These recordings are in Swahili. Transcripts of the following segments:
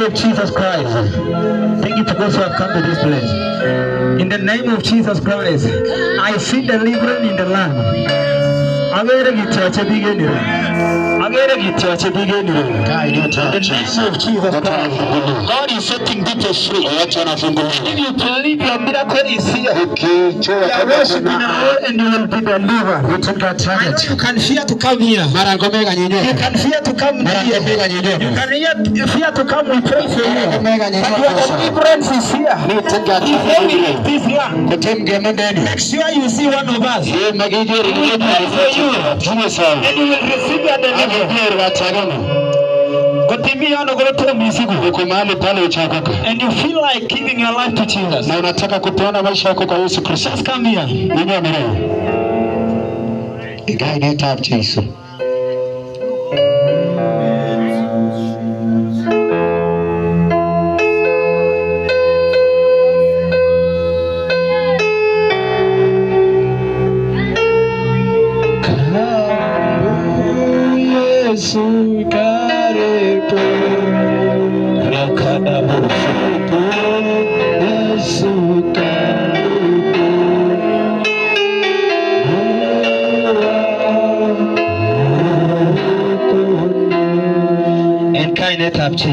of Jesus Christ. Thank you to those who have come to this place. In the name of Jesus Christ, I see deliverance in the land. Agere gityache bigenire. Agere gityache bigenire. In the name of Jesus Christ. God is setting people free. If you believe your miracle is here, you are worshiping the Lord and you will be delivered. I know you can fear to come here. You can fear to come here. You can fear to come. We pray for you. But your deliverance is here. If this land, make sure you see one of us. We will pray for you. And you will receive your deliverance. And you feel like giving your life to Jesus. Just come here.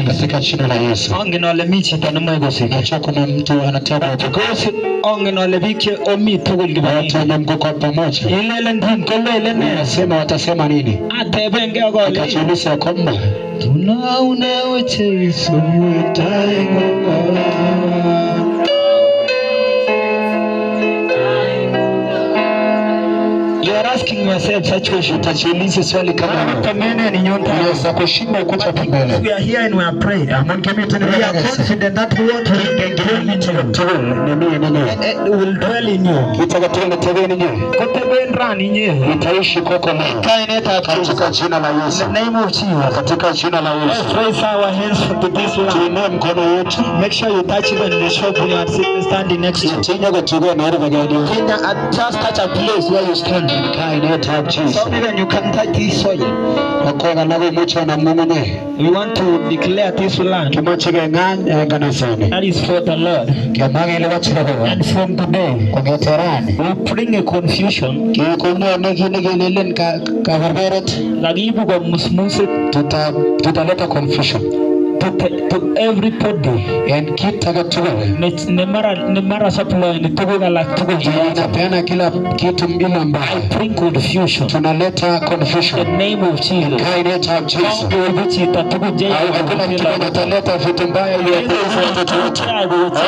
Katika jina la Yesu. Ongenole michi tanamwego sika. Kuna mtu anataka kukosi. Ongenole bike omi tugul gibi. Watu Mungu kwa pamoja. Ilele ndin kolele ne. Nasema watasema nini? Atebenge ogole. Akachulisha kwamba tunaona Yesu mtaingo. Asking yourself such question. Utajiuliza swali kama unaweza kushinda ukuta mbele. We are here and we are praying. We are confident that what we can dwell in you will dwell in you. Itakatembea in you. Kutembea ndani yenyewe. Itaishi kwako leo. Katika jina la Yesu. In the name of Jesus. Katika jina la Yesu. Let's raise our hands to this Lord. Tuinue mkono wetu. Make sure you touch even the shop when you are standing next to. Tinja kuchukua na ile bagadi. Just touch a place where you stand. So even you can touch this soil. We want to declare this land. That is for the Lord. And from today, we bring a confusion. Tutaleta confusion to everybody and keep nemara supply ni tugoga la tugoga napeana kila kitu mbili mbaya. I bring confusion. Tunaleta confusion. In the name of Jesus. Kaineta Jesus. Tutaleta vitu mbaya ili watoto wetu.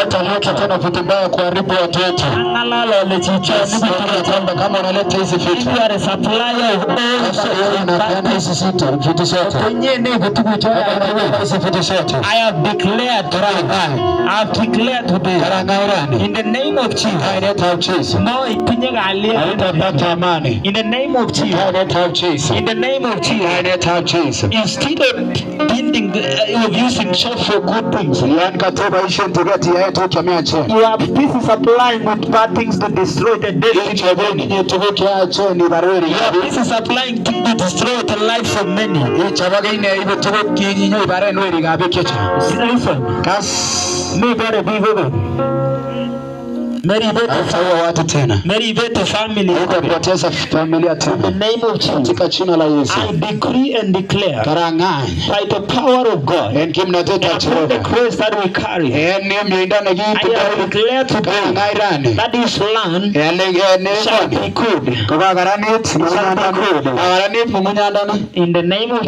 Tutaleta tena vitu mbaya kuharibu watoto. Analala lechicha kwamba kama unaleta hizi vitu. You are a supplier of all. Unapeana hizi vitu zote. Kwenye ni vitu hizi vitu. I have declared today in the name of Jesus. No, in the name of Jesus. In the name of Jesus. Instead of using shop for good things, you have this is applying with bad things to destroy the destiny. This is applying to destroy the lives of many. Listen, Meribete family. In the name of Jesus, I decree and declare by the power of God and the grace that we carry, I have declared today that this land shall be good. In the name of Jesus.